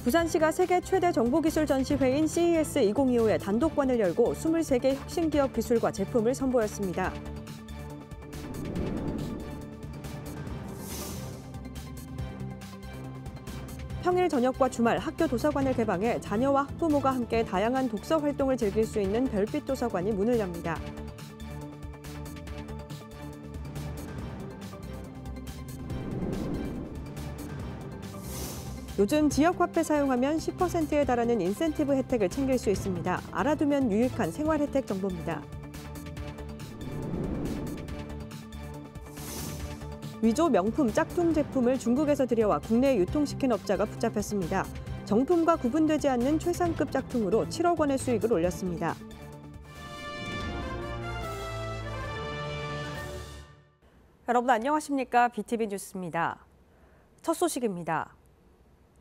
부산시가 세계 최대 정보기술 전시회인 CES 2025에 단독관을 열고 23개 혁신기업 기술과 제품을 선보였습니다. 평일 저녁과 주말 학교 도서관을 개방해 자녀와 학부모가 함께 다양한 독서 활동을 즐길 수 있는 별빛 도서관이 문을 엽니다. 요즘 지역화폐 사용하면 10%에 달하는 인센티브 혜택을 챙길 수 있습니다. 알아두면 유익한 생활 혜택 정보입니다. 위조 명품 짝퉁 제품을 중국에서 들여와 국내에 유통시킨 업자가 붙잡혔습니다. 정품과 구분되지 않는 최상급 짝퉁으로 7억 원의 수익을 올렸습니다. 여러분 안녕하십니까? BTV 뉴스입니다. 첫 소식입니다.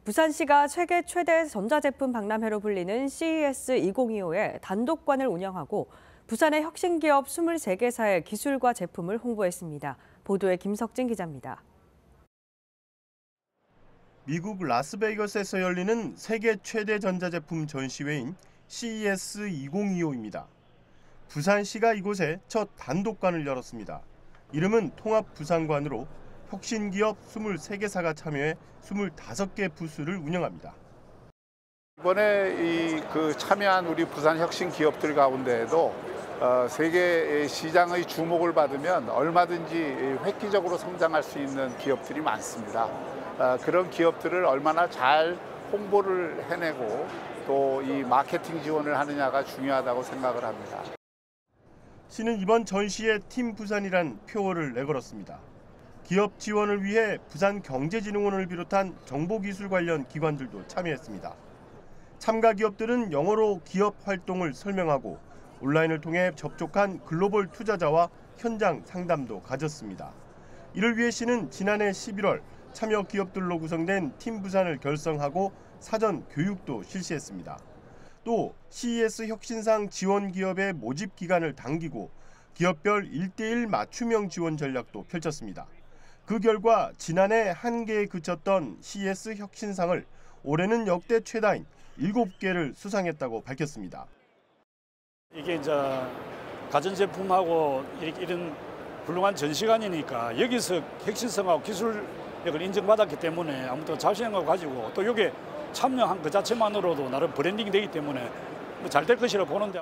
부산시가 세계 최대 전자제품 박람회로 불리는 CES 2025에 단독관을 운영하고 부산의 혁신기업 23개사의 기술과 제품을 홍보했습니다. 보도에 김석진 기자입니다. 미국 라스베이거스에서 열리는 세계 최대 전자제품 전시회인 CES 2025입니다. 부산시가 이곳에 첫 단독관을 열었습니다. 이름은 통합부산관으로 혁신기업 23개사가 참여해 25개 부스를 운영합니다. 이번에 참여한 우리 부산 혁신 기업들 가운데에도 세계 시장의 주목을 받으면 얼마든지 획기적으로 성장할 수 있는 기업들이 많습니다. 그런 기업들을 얼마나 잘 홍보를 해내고 또 이 마케팅 지원을 하느냐가 중요하다고 생각을 합니다. 시는 이번 전시에 팀 부산이란 표어를 내걸었습니다. 기업 지원을 위해 부산경제진흥원을 비롯한 정보기술 관련 기관들도 참여했습니다. 참가 기업들은 영어로 기업 활동을 설명하고 온라인을 통해 접촉한 글로벌 투자자와 현장 상담도 가졌습니다. 이를 위해 시는 지난해 11월 참여 기업들로 구성된 팀 부산을 결성하고 사전 교육도 실시했습니다. 또 CES 혁신상 지원 기업의 모집 기간을 당기고 기업별 1:1 맞춤형 지원 전략도 펼쳤습니다. 그 결과 지난해 1개에 그쳤던 CES 혁신상을 올해는 역대 최다인 7개를 수상했다고 밝혔습니다. 이게 이제 가전제품하고 이런 훌륭한 전시관이니까 여기서 혁신성하고 기술력을 인정받았기 때문에 아무튼 자신감을 가지고 또 여기에 참여한 그 자체만으로도 나름 브랜딩이 되기 때문에 잘 될 것이라고 보는데.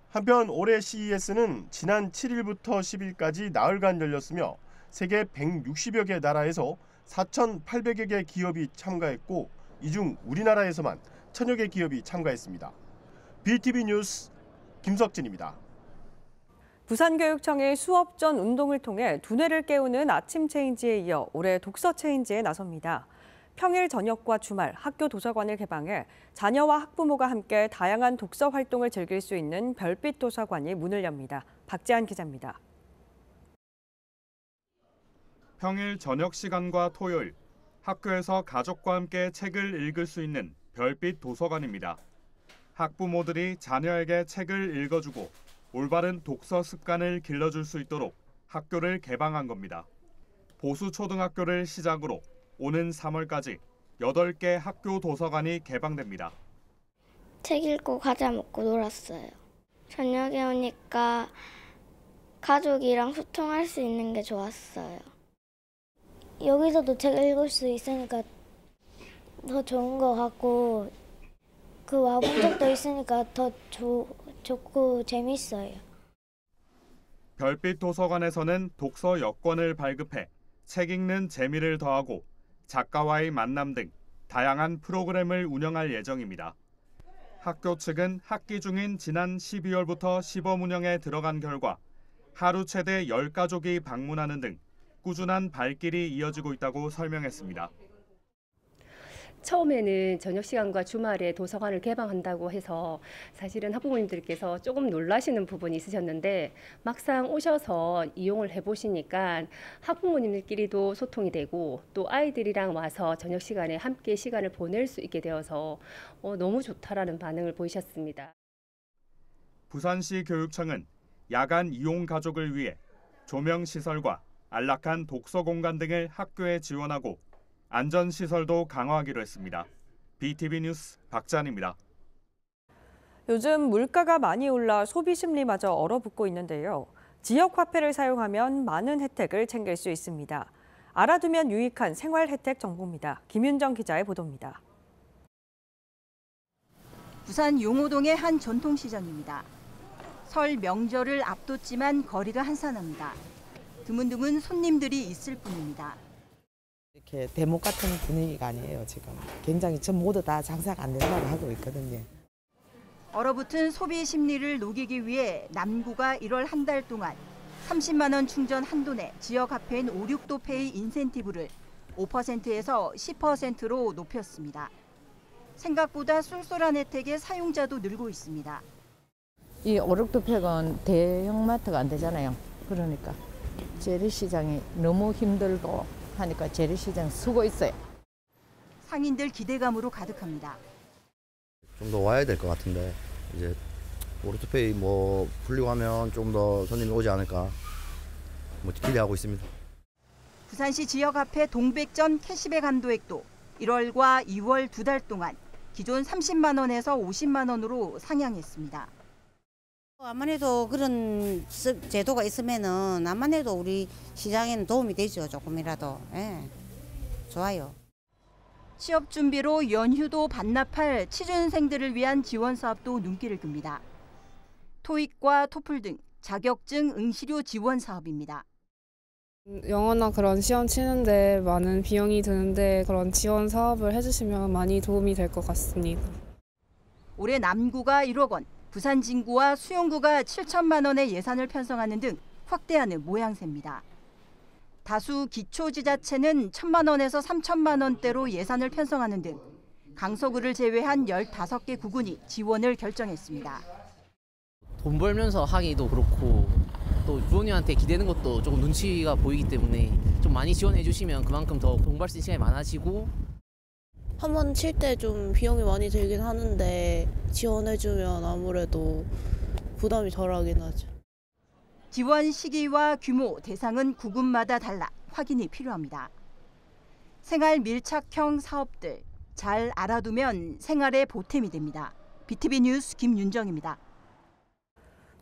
한편 올해 CES는 지난 7일부터 10일까지 나흘간 열렸으며 세계 160여 개 나라에서 4,800여 개 기업이 참가했고 이 중 우리나라에서만 1,000여 개 기업이 참가했습니다. BTV 뉴스 김석진입니다. 부산교육청이 수업 전 운동을 통해 두뇌를 깨우는 아침 체인지에 이어 올해 독서 체인지에 나섭니다. 평일 저녁과 주말 학교 도서관을 개방해 자녀와 학부모가 함께 다양한 독서 활동을 즐길 수 있는 별빛 도서관이 문을 엽니다. 박지한 기자입니다. 평일 저녁 시간과 토요일, 학교에서 가족과 함께 책을 읽을 수 있는 별빛 도서관입니다. 학부모들이 자녀에게 책을 읽어주고 올바른 독서 습관을 길러줄 수 있도록 학교를 개방한 겁니다. 보수초등학교를 시작으로 오는 3월까지 8개 학교 도서관이 개방됩니다. 책 읽고 과자 먹고 놀았어요. 저녁에 오니까 가족이랑 소통할 수 있는 게 좋았어요. 여기서도 책 읽을 수 있으니까 더 좋은 것 같고 그 와본 적도 있으니까 더 좋고 재밌어요. 별빛 도서관에서는 독서 여권을 발급해 책 읽는 재미를 더하고 작가와의 만남 등 다양한 프로그램을 운영할 예정입니다. 학교 측은 학기 중인 지난 12월부터 시범 운영에 들어간 결과 하루 최대 10가족이 방문하는 등 꾸준한 발길이 이어지고 있다고 설명했습니다. 처음에는 저녁 시간과 주말에 도서관을 개방한다고 해서 사실은 학부모님들께서 조금 놀라시는 부분이 있으셨는데 막상 오셔서 이용을 해보시니까 학부모님들끼리도 소통이 되고 또 아이들이랑 와서 저녁 시간에 함께 시간을 보낼 수 있게 되어서 너무 좋다라는 반응을 보이셨습니다. 부산시 교육청은 야간 이용 가족을 위해 조명시설과 안락한 독서 공간 등을 학교에 지원하고 안전시설도 강화하기로 했습니다. BTV 뉴스 박찬입니다. 요즘 물가가 많이 올라 소비 심리마저 얼어붙고 있는데요. 지역 화폐를 사용하면 많은 혜택을 챙길 수 있습니다. 알아두면 유익한 생활 혜택 정보입니다. 김윤정 기자의 보도입니다. 부산 용호동의 한 전통시장입니다. 설 명절을 앞뒀지만 거리가 한산합니다. 드문드문 손님들이 있을 뿐입니다. 이렇게 대목 같은 분위기가 아니에요, 지금. 굉장히 전 모두 다 장사가 안 된다고 하고 있거든요. 얼어붙은 소비 심리를 녹이기 위해 남구가 1월 한 달 동안 30만 원 충전 한도 내 지역 화폐인 56도페이 인센티브를 5%에서 10%로 높였습니다. 생각보다 쏠쏠한 혜택에 사용자도 늘고 있습니다. 이 56도팩은 대형마트가 안 되잖아요. 그러니까 재래시장이 너무 힘들고 하니까 재래시장 쓰고 있어요. 상인들 기대감으로 가득합니다. 좀 더 와야 될 것 같은데 이제 오르트페이 뭐 풀리고 하면 좀 더 손님이 오지 않을까 뭐 기대하고 있습니다. 부산시 지역화폐 동백전 캐시백 한도액도 1월과 2월 2달 동안 기존 30만 원에서 50만 원으로 상향했습니다. 아무래도 그런 제도가 있으면은 아무래도 우리 시장에는 도움이 되죠. 조금이라도. 예. 좋아요. 취업 준비로 연휴도 반납할 취준생들을 위한 지원 사업도 눈길을 끕니다. 토익과 토플 등 자격증 응시료 지원 사업입니다. 영어나 그런 시험 치는데 많은 비용이 드는데 그런 지원 사업을 해주시면 많이 도움이 될 것 같습니다. 올해 남구가 1억 원, 부산 진구와 수영구가 7천만 원의 예산을 편성하는 등 확대하는 모양새입니다. 다수 기초지자체는 1천만 원에서 3천만 원대로 예산을 편성하는 등 강서구를 제외한 15개 구군이 지원을 결정했습니다. 돈 벌면서 하기도 그렇고 또 부모님한테 기대는 것도 조금 눈치가 보이기 때문에 좀 많이 지원해 주시면 그만큼 더 공부할 수 있는 시간이 많아지고 한 번 칠 때 좀 비용이 많이 들긴 하는데 지원해주면 아무래도 부담이 덜하긴 하죠. 지원 시기와 규모, 대상은 구군마다 달라 확인이 필요합니다. 생활 밀착형 사업들 잘 알아두면 생활에 보탬이 됩니다. BTV 뉴스 김윤정입니다.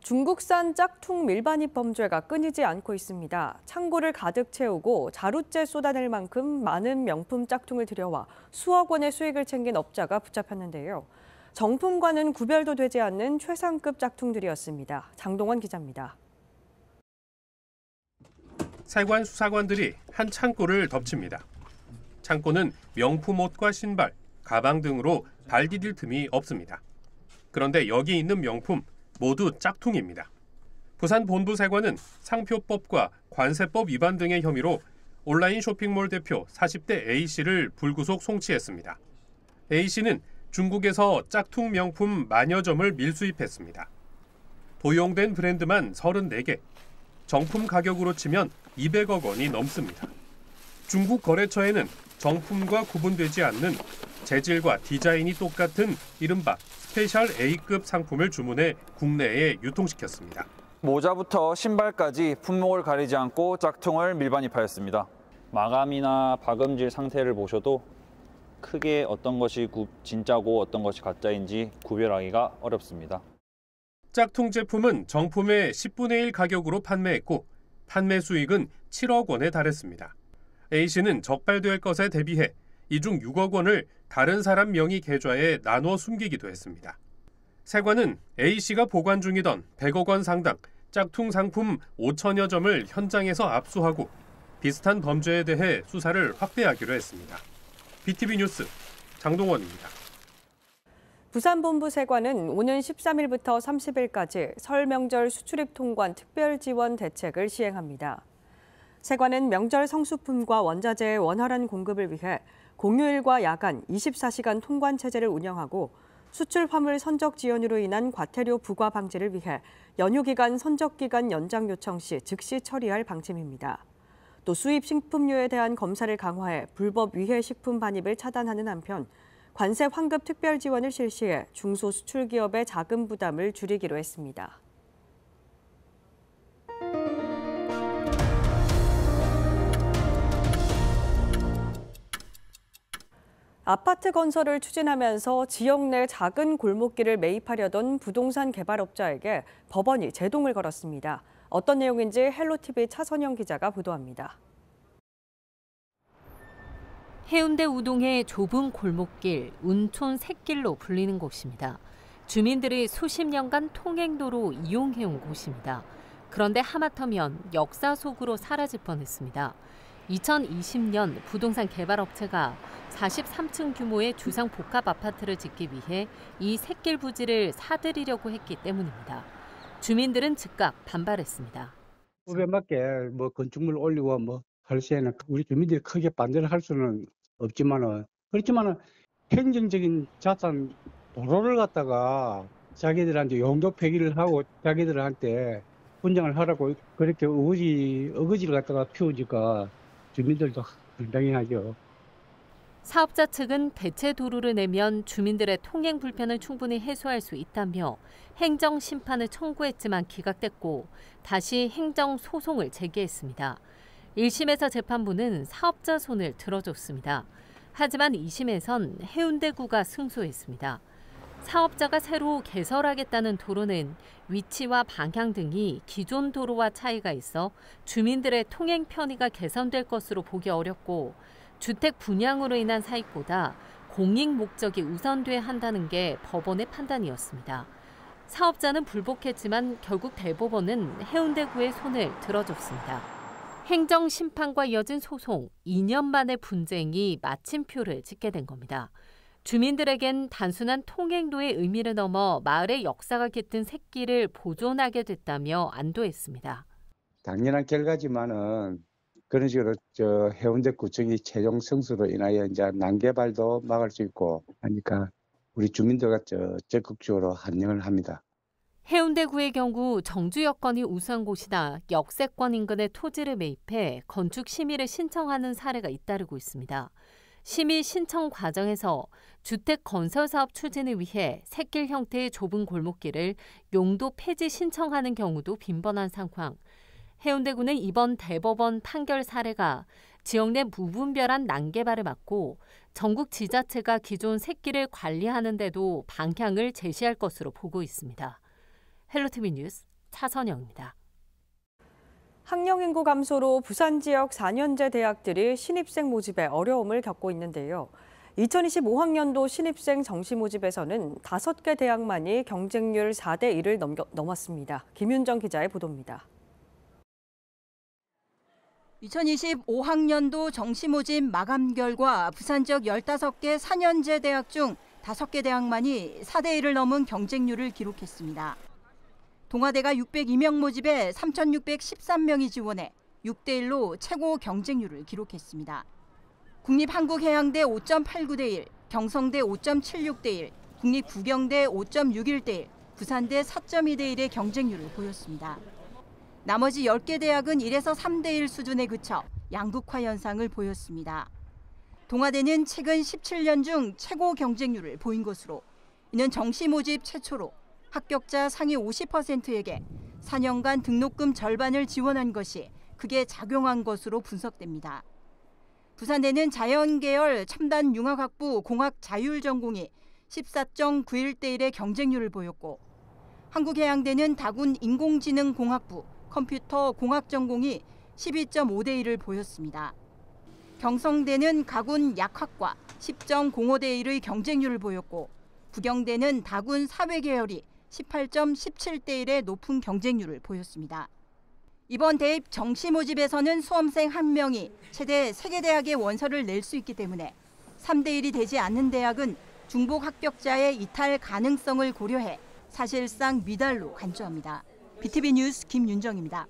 중국산 짝퉁 밀반입 범죄가 끊이지 않고 있습니다. 창고를 가득 채우고 자루째 쏟아낼 만큼 많은 명품 짝퉁을 들여와 수억 원의 수익을 챙긴 업자가 붙잡혔는데요. 정품과는 구별도 되지 않는 최상급 짝퉁들이었습니다. 장동원 기자입니다. 세관 수사관들이 한 창고를 덮칩니다. 창고는 명품 옷과 신발, 가방 등으로 발 디딜 틈이 없습니다. 그런데 여기 있는 명품 모두 짝퉁입니다. 부산 본부세관은 상표법과 관세법 위반 등의 혐의로 온라인 쇼핑몰 대표 40대 A씨를 불구속 송치했습니다. A씨는 중국에서 짝퉁 명품 만여 점을 밀수입했습니다. 도용된 브랜드만 34개, 정품 가격으로 치면 200억 원이 넘습니다. 중국 거래처에는 정품과 구분되지 않는 재질과 디자인이 똑같은 이른바 스페셜 A급 상품을 주문해 국내에 유통시켰습니다. 모자부터 신발까지 품목을 가리지 않고 짝퉁을 밀반입하였습니다. 마감이나 박음질 상태를 보셔도 크게 어떤 것이 진짜고 어떤 것이 가짜인지 구별하기가 어렵습니다. 짝퉁 제품은 정품의 10분의 1 가격으로 판매했고 판매 수익은 7억 원에 달했습니다. A씨는 적발될 것에 대비해 이 중 6억 원을 다른 사람 명의 계좌에 나눠 숨기기도 했습니다. 세관은 A씨가 보관 중이던 100억 원 상당 짝퉁 상품 5천여 점을 현장에서 압수하고 비슷한 범죄에 대해 수사를 확대하기로 했습니다. BTV 뉴스 장동원입니다. 부산본부세관은 오는 13일부터 30일까지 설 명절 수출입 통관 특별 지원 대책을 시행합니다. 세관은 명절 성수품과 원자재의 원활한 공급을 위해 공휴일과 야간 24시간 통관 체제를 운영하고 수출 화물 선적 지연으로 인한 과태료 부과 방지를 위해 연휴 기간 선적 기간 연장 요청 시 즉시 처리할 방침입니다. 또 수입 식품류에 대한 검사를 강화해 불법 위해 식품 반입을 차단하는 한편 관세 환급 특별 지원을 실시해 중소수출기업의 자금 부담을 줄이기로 했습니다. 아파트 건설을 추진하면서 지역 내 작은 골목길을 매입하려던 부동산 개발업자에게 법원이 제동을 걸었습니다. 어떤 내용인지 헬로티비 차선영 기자가 보도합니다. 해운대 우동의 좁은 골목길, 운촌 샛길로 불리는 곳입니다. 주민들이 수십 년간 통행도로 이용해온 곳입니다. 그런데 하마터면 역사 속으로 사라질 뻔했습니다. 2020년 부동산 개발업체가 43층 규모의 주상 복합 아파트를 짓기 위해 이 샛길 부지를 사들이려고 했기 때문입니다. 주민들은 즉각 반발했습니다. 후배 맞게 건축물 올리고 할 시에는 우리 주민들이 크게 반대를 할 수는 없지만은 그렇지만은 행정적인 자산 도로를 갖다가 자기들한테 용도 폐기를 하고 자기들한테 분양을 하라고 그렇게 어거지를 갖다가 피우니까 주민들도 당황하죠. 사업자 측은 대체 도로를 내면 주민들의 통행 불편을 충분히 해소할 수 있다며 행정 심판을 청구했지만 기각됐고 다시 행정 소송을 제기했습니다. 1심에서 재판부는 사업자 손을 들어줬습니다. 하지만 2심에선 해운대구가 승소했습니다. 사업자가 새로 개설하겠다는 도로는 위치와 방향 등이 기존 도로와 차이가 있어 주민들의 통행 편의가 개선될 것으로 보기 어렵고 주택 분양으로 인한 사익보다 공익 목적이 우선돼야 한다는 게 법원의 판단이었습니다. 사업자는 불복했지만 결국 대법원은 해운대구의 손을 들어줬습니다. 행정 심판과 이어진 소송, 2년 만의 분쟁이 마침표를 찍게 된 겁니다. 주민들에겐 단순한 통행도의 의미를 넘어 마을의 역사가 깃든 샛길을 보존하게 됐다며 안도했습니다. 당연한 결과지만은 그런 식으로 해운대구청이 최종 승소로 인하여 이제 난개발도 막을 수 있고 하니까 우리 주민들과 적극적으로 환영을 합니다. 해운대구의 경우 정주 여건이 우수한 곳이다 역세권 인근의 토지를 매입해 건축 심의를 신청하는 사례가 잇따르고 있습니다. 심의 신청 과정에서 주택 건설 사업 추진을 위해 샛길 형태의 좁은 골목길을 용도 폐지 신청하는 경우도 빈번한 상황. 해운대구는 이번 대법원 판결 사례가 지역 내 무분별한 난개발을 막고 전국 지자체가 기존 샛길을 관리하는 데도 방향을 제시할 것으로 보고 있습니다. 헬로티비 뉴스 차선영입니다. 학령 인구 감소로 부산 지역 4년제 대학들이 신입생 모집에 어려움을 겪고 있는데요. 2025학년도 신입생 정시 모집에서는 5개 대학만이 경쟁률 4대 1을 넘었습니다. 김윤정 기자의 보도입니다. 2025학년도 정시 모집 마감 결과 부산 지역 15개 4년제 대학 중 5개 대학만이 4대 1을 넘은 경쟁률을 기록했습니다. 동아대가 602명 모집에 3,613명이 지원해 6대 1로 최고 경쟁률을 기록했습니다. 국립한국해양대 5.89대 1, 경성대 5.76대 1, 국립국영대 5.61대 1, 부산대 4.2대 1의 경쟁률을 보였습니다. 나머지 10개 대학은 1에서 3대 1 수준에 그쳐 양극화 현상을 보였습니다. 동아대는 최근 17년 중 최고 경쟁률을 보인 것으로 이는 정시 모집 최초로 합격자 상위 50%에게 4년간 등록금 절반을 지원한 것이 크게 작용한 것으로 분석됩니다. 부산대는 자연계열 첨단융합학부 공학 자율 전공이 14.91대 1의 경쟁률을 보였고 한국해양대는 다군 인공지능공학부 컴퓨터 공학 전공이 12.5대 1을 보였습니다. 경성대는 가군 약학과 10.05대 1의 경쟁률을 보였고 부경대는 다군 사회계열이 18.17대 1의 높은 경쟁률을 보였습니다. 이번 대입 정시 모집에서는 수험생 1명이 최대 3개 대학의 원서를 낼 수 있기 때문에 3대 1이 되지 않는 대학은 중복 합격자의 이탈 가능성을 고려해 사실상 미달로 간주합니다. BTV 뉴스 김윤정입니다.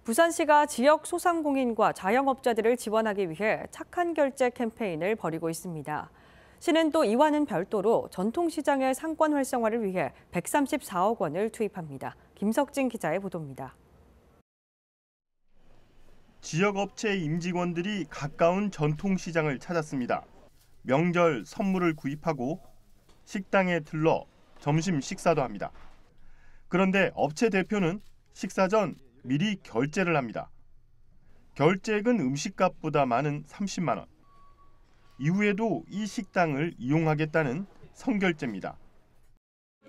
부산시가 지역 소상공인과 자영업자들을 지원하기 위해 착한 결제 캠페인을 벌이고 있습니다. 시는 또 이와는 별도로 전통시장의 상권 활성화를 위해 134억 원을 투입합니다. 김석진 기자의 보도입니다. 지역 업체 임직원들이 가까운 전통시장을 찾았습니다. 명절 선물을 구입하고 식당에 들러 점심 식사도 합니다. 그런데 업체 대표는 식사 전 미리 결제를 합니다. 결제액은 음식값보다 많은 30만 원. 이후에도 이 식당을 이용하겠다는 선결제입니다.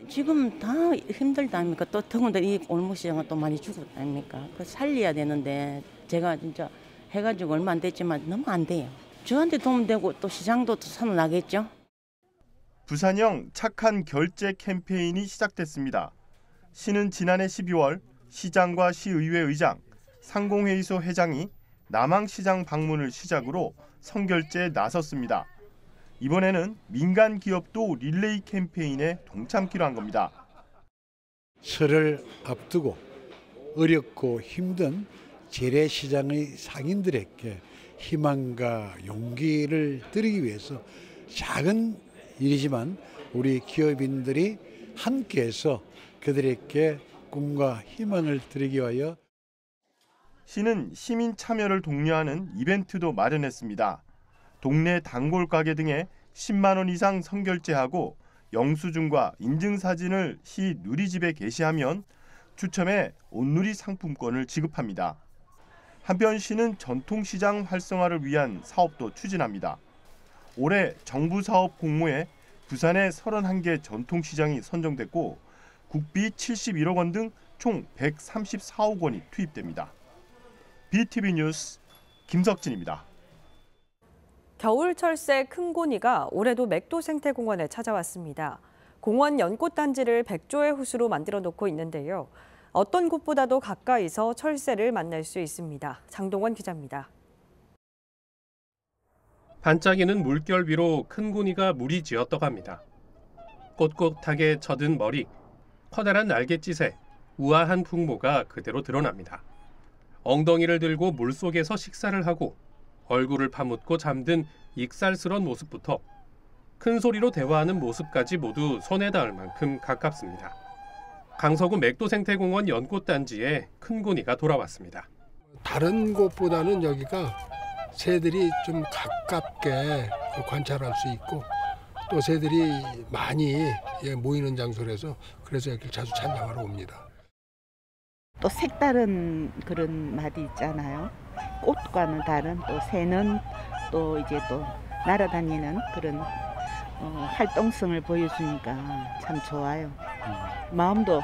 지금 다 힘들다 아닙니까? 또 더군다나 이 올목시장은 또 많이 죽었다 아닙니까? 그 살려야 되는데 제가 진짜 해가지고 얼마 안 됐지만 너무 안 돼요. 저한테 도움되고 또 시장도 살아나겠죠. 부산형 착한 결제 캠페인이 시작됐습니다. 시는 지난해 12월 시장과 시의회 의장, 상공회의소 회장이 남항시장 방문을 시작으로 선결제에 나섰습니다. 이번에는 민간 기업도 릴레이 캠페인에 동참키로 한 겁니다. 설을 앞두고 어렵고 힘든 재래시장의 상인들에게 희망과 용기를 드리기 위해서 작은 일이지만 우리 기업인들이 함께해서 그들에게 꿈과 희망을 드리기 위하여 시는 시민 참여를 독려하는 이벤트도 마련했습니다. 동네 단골 가게 등에 10만 원 이상 선결제하고 영수증과 인증사진을 시 누리집에 게시하면 추첨해 온누리 상품권을 지급합니다. 한편 시는 전통시장 활성화를 위한 사업도 추진합니다. 올해 정부 사업 공모에 부산의 31개 전통시장이 선정됐고 국비 71억 원 등 총 134억 원이 투입됩니다. BTV 뉴스 김석진입니다. 겨울철새 큰고니가 올해도 맥도 생태공원에 찾아왔습니다. 공원 연꽃단지를 백조의 호수로 만들어 놓고 있는데요. 어떤 곳보다도 가까이서 철새를 만날 수 있습니다. 장동원 기자입니다. 반짝이는 물결 위로 큰고니가 무리지어 떠갑니다. 꼿꼿하게 젖은 머리, 커다란 날갯짓에 우아한 풍모가 그대로 드러납니다. 엉덩이를 들고 물속에서 식사를 하고 얼굴을 파묻고 잠든 익살스런 모습부터 큰 소리로 대화하는 모습까지 모두 손에 닿을 만큼 가깝습니다. 강서구 맥도 생태공원 연꽃단지에 큰고니가 돌아왔습니다. 다른 곳보다는 여기가 새들이 좀 가깝게 관찰할 수 있고 또 새들이 많이 모이는 장소라서 그래서 여기를 자주 찬양하러 옵니다. 또 색다른 그런 맛이 있잖아요. 꽃과는 다른 또 새는 또 이제 또 날아다니는 그런 활동성을 보여주니까 참 좋아요. 마음도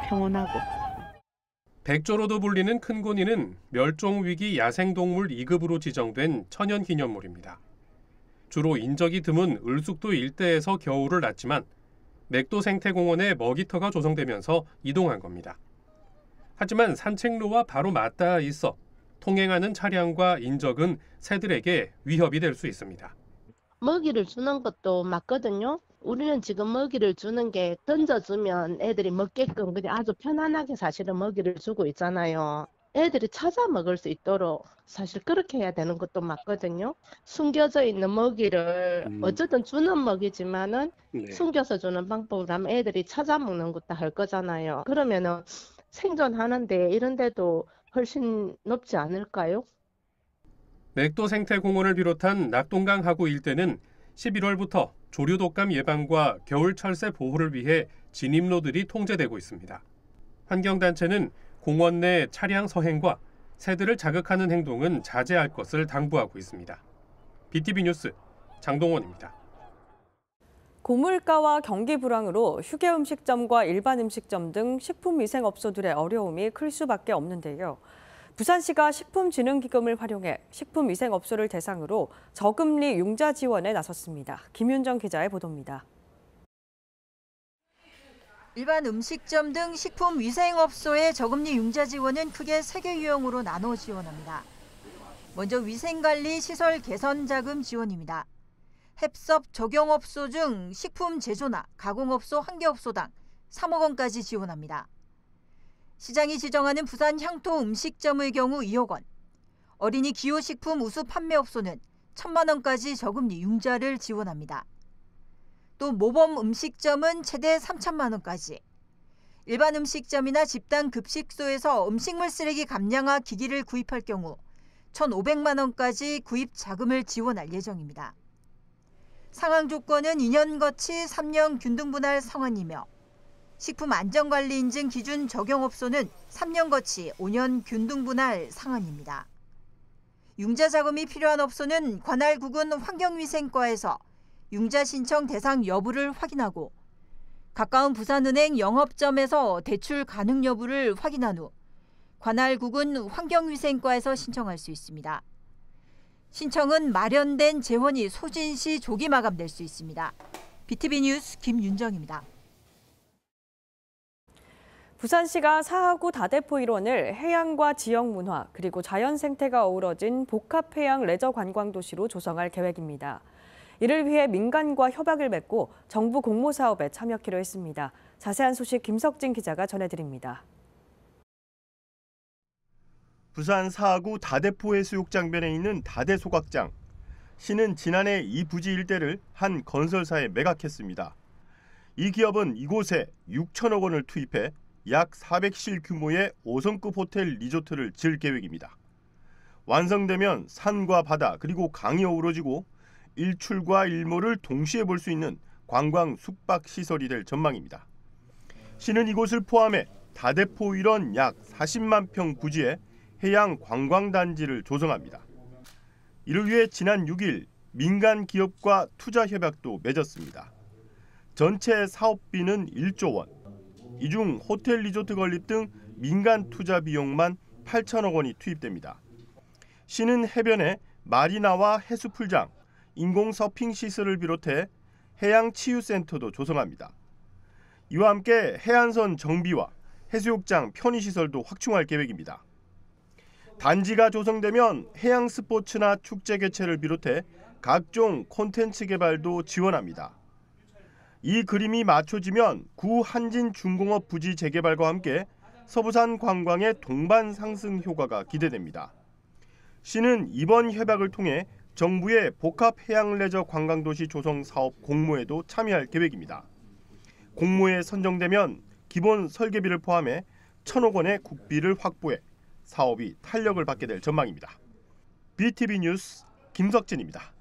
평온하고. 백조로도 불리는 큰고니는 멸종위기 야생동물 2급으로 지정된 천연기념물입니다. 주로 인적이 드문 을숙도 일대에서 겨울을 났지만 맥도 생태공원에 먹이터가 조성되면서 이동한 겁니다. 하지만 산책로와 바로 맞닿아 있어 통행하는 차량과 인적은 새들에게 위협이 될 수 있습니다. 먹이를 주는 것도 맞거든요. 우리는 지금 먹이를 주는 게 던져주면 애들이 먹게끔 그냥 아주 편안하게 사실은 먹이를 주고 있잖아요. 애들이 찾아 먹을 수 있도록 사실 그렇게 해야 되는 것도 맞거든요. 숨겨져 있는 먹이를 어쨌든 주는 먹이지만은 숨겨서 주는 방법을 하면 애들이 찾아 먹는 것도 할 거잖아요. 그러면은 생존하는데 이런 데도 훨씬 높지 않을까요? 맥도 생태공원을 비롯한 낙동강 하구 일대는 11월부터 조류 독감 예방과 겨울 철새 보호를 위해 진입로들이 통제되고 있습니다. 환경단체는 공원 내 차량 서행과 새들을 자극하는 행동은 자제할 것을 당부하고 있습니다. BTV 뉴스 장동원입니다. 고물가와 경기 불황으로 휴게 음식점과 일반 음식점 등 식품위생업소들의 어려움이 클 수밖에 없는데요. 부산시가 식품진흥기금을 활용해 식품위생업소를 대상으로 저금리 융자 지원에 나섰습니다. 김윤정 기자의 보도입니다. 일반 음식점 등 식품위생업소의 저금리 융자 지원은 크게 3개 유형으로 나눠 지원합니다. 먼저 위생관리 시설 개선 자금 지원입니다. 햅섭 적용업소 중 식품 제조나 가공업소 1개 업소당 3억 원까지 지원합니다. 시장이 지정하는 부산 향토 음식점의 경우 2억 원, 어린이 기호식품 우수 판매업소는 1,000만 원까지 저금리 융자를 지원합니다. 또 모범 음식점은 최대 3천만 원까지, 일반 음식점이나 집단 급식소에서 음식물 쓰레기 감량화 기기를 구입할 경우 1,500만 원까지 구입 자금을 지원할 예정입니다. 상황 조건은 2년 거치 3년 균등 분할 상환이며 식품 안전관리 인증 기준 적용업소는 3년 거치 5년 균등 분할 상환입니다. 융자 자금이 필요한 업소는 관할 구군 환경위생과에서 융자 신청 대상 여부를 확인하고 가까운 부산은행 영업점에서 대출 가능 여부를 확인한 후 관할 구군 환경위생과에서 신청할 수 있습니다. 신청은 마련된 재원이 소진 시 조기 마감될 수 있습니다. BTV 뉴스 김윤정입니다. 부산시가 4하구 다대포 일원을 해양과 지역 문화 그리고 자연 생태가 어우러진 복합 해양 레저 관광 도시로 조성할 계획입니다. 이를 위해 민간과 협약을 맺고 정부 공모 사업에 참여하기로 했습니다. 자세한 소식 김석진 기자가 전해드립니다. 부산 4하구 다대포 해수욕장변에 있는 다대소각장. 시는 지난해 이 부지 일대를 한 건설사에 매각했습니다. 이 기업은 이곳에 6천억 원을 투입해 약 400실 규모의 5성급 호텔 리조트를 지을 계획입니다. 완성되면 산과 바다 그리고 강이 어우러지고 일출과 일몰을 동시에 볼 수 있는 관광 숙박 시설이 될 전망입니다. 시는 이곳을 포함해 다대포 일원 약 40만 평 부지에 해양 관광단지를 조성합니다. 이를 위해 지난 6일 민간 기업과 투자 협약도 맺었습니다. 전체 사업비는 1조 원. 이 중 호텔 리조트 건립 등 민간 투자 비용만 8천억 원이 투입됩니다. 시는 해변에 마리나와 해수풀장, 인공 서핑 시설을 비롯해 해양 치유센터도 조성합니다. 이와 함께 해안선 정비와 해수욕장 편의시설도 확충할 계획입니다. 단지가 조성되면 해양 스포츠나 축제 개최를 비롯해 각종 콘텐츠 개발도 지원합니다. 이 그림이 맞춰지면 구 한진중공업 부지 재개발과 함께 서부산 관광의 동반 상승 효과가 기대됩니다. 시는 이번 협약을 통해 정부의 복합 해양 레저 관광도시 조성 사업 공모에도 참여할 계획입니다. 공모에 선정되면 기본 설계비를 포함해 1,000억 원의 국비를 확보해 사업이 탄력을 받게 될 전망입니다. BTV 뉴스 김석진입니다.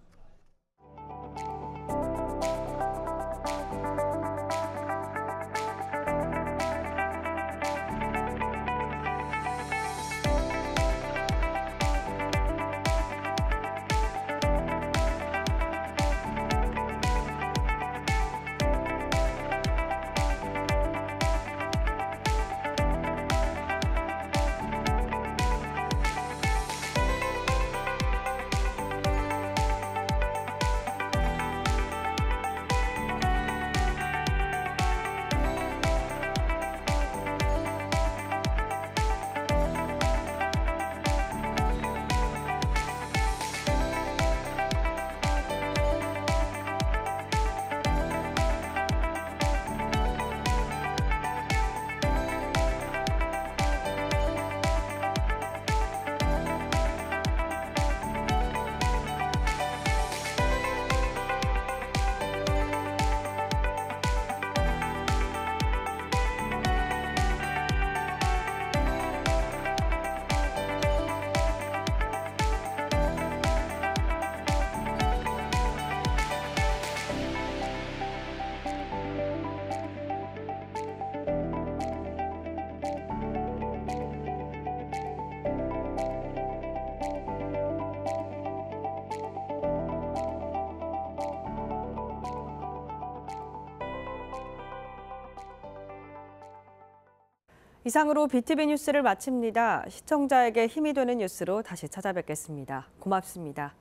이상으로 BTV 뉴스를 마칩니다. 시청자에게 힘이 되는 뉴스로 다시 찾아뵙겠습니다. 고맙습니다.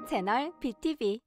채널 BTV